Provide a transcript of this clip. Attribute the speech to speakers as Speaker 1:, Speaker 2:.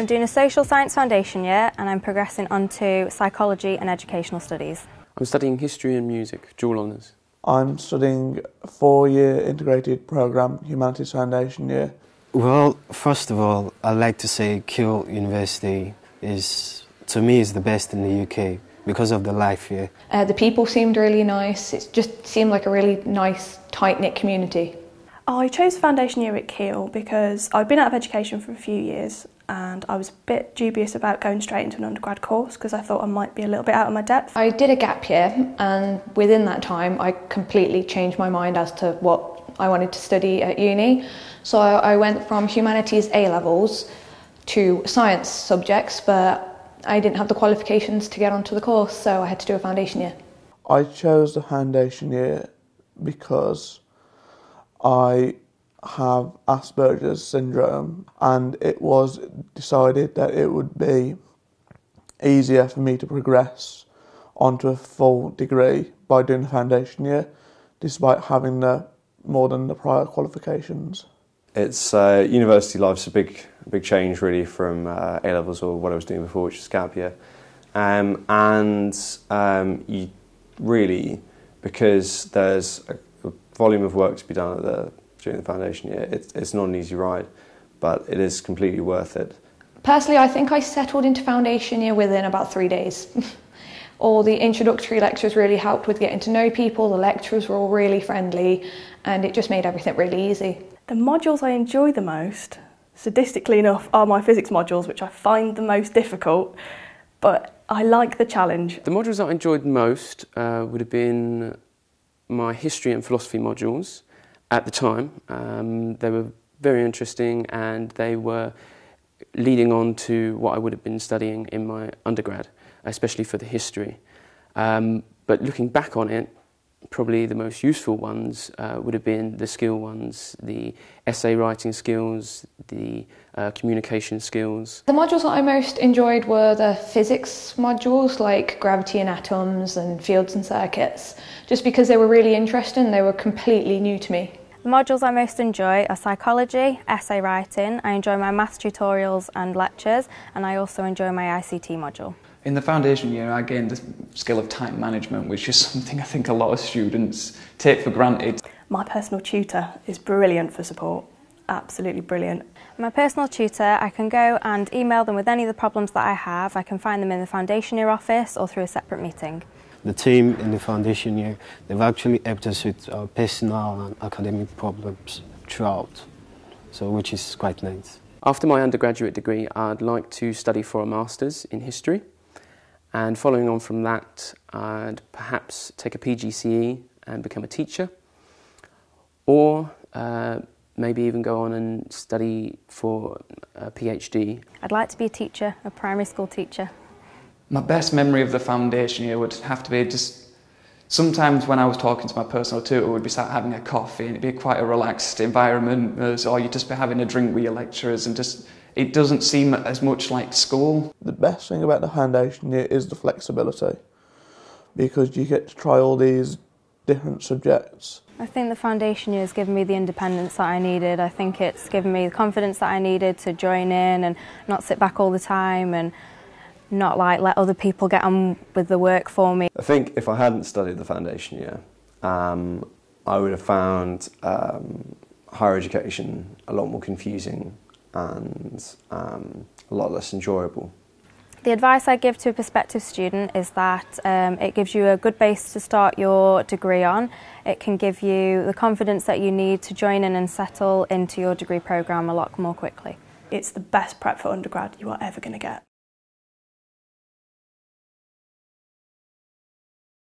Speaker 1: I'm doing a social science foundation year and I'm progressing onto psychology and educational studies.
Speaker 2: I'm studying history and music, dual honours.
Speaker 3: I'm studying a 4-year integrated programme, Humanities Foundation year.
Speaker 4: Well, first of all, I'd like to say Keele University is, to me, is the best in the UK because of the life here.
Speaker 5: The people seemed really nice. It just seemed like a really nice, tight-knit community.
Speaker 6: I chose foundation year at Keele because I'd been out of education for a few years and I was a bit dubious about going straight into an undergrad course because I thought I might be a little bit out of my depth.
Speaker 5: I did a gap year, and within that time I completely changed my mind as to what I wanted to study at uni. So I went from humanities A-levels to science subjects, but I didn't have the qualifications to get onto the course, so I had to do a foundation year.
Speaker 3: I chose the foundation year because I have Asperger's syndrome, and it was decided that it would be easier for me to progress onto a full degree by doing the foundation year, despite having more than the prior qualifications.
Speaker 7: It's university life's a big change really from A-levels or what I was doing before, which is gap year, you really, because there's a volume of work to be done during the foundation year, it's not an easy ride, but it is completely worth it.
Speaker 5: Personally, I think I settled into foundation year within about 3 days. All the introductory lectures really helped with getting to know people, the lecturers were all really friendly, and it just made everything really easy.
Speaker 6: The modules I enjoy the most, sadistically enough, are my physics modules, which I find the most difficult, but I like the challenge.
Speaker 2: The modules that I enjoyed most would have been my history and philosophy modules at the time. They were very interesting and they were leading on to what I would have been studying in my undergrad, especially for the history. But looking back on it, probably the most useful ones would have been the skill ones, the essay writing skills, the communication skills.
Speaker 5: The modules that I most enjoyed were the physics modules, like gravity and atoms and fields and circuits, just because they were really interesting, they were completely new to me.
Speaker 1: The modules I most enjoy are psychology, essay writing, I enjoy my maths tutorials and lectures, and I also enjoy my ICT module.
Speaker 8: In the foundation year, I gained the skill of time management, which is something I think a lot of students take for granted.
Speaker 6: My personal tutor is brilliant for support, absolutely brilliant.
Speaker 1: My personal tutor, I can go and email them with any of the problems that I have. I can find them in the foundation year office or through a separate meeting.
Speaker 4: The team in the foundation year, they've actually helped us with our personal and academic problems throughout, so which is quite nice.
Speaker 2: After my undergraduate degree, I'd like to study for a master's in history. And following on from that, I'd perhaps take a PGCE and become a teacher, or maybe even go on and study for a PhD.
Speaker 1: I'd like to be a teacher, a primary school teacher.
Speaker 8: My best memory of the foundation year would have to be just sometimes when I was talking to my personal tutor, we'd be sat having a coffee and it'd be quite a relaxed environment, or you'd just be having a drink with your lecturers and just it doesn't seem as much like school.
Speaker 3: The best thing about the foundation year is the flexibility, because you get to try all these different subjects.
Speaker 1: I think the foundation year has given me the independence that I needed. I think it's given me the confidence that I needed to join in and not sit back all the time and not let other people get on with the work for me.
Speaker 7: I think if I hadn't studied the foundation year, I would have found higher education a lot more confusing and a lot less enjoyable.
Speaker 1: The advice I give to a prospective student is that it gives you a good base to start your degree on. It can give you the confidence that you need to join in and settle into your degree programme a lot more quickly.
Speaker 6: It's the best prep for undergrad you are ever going to get.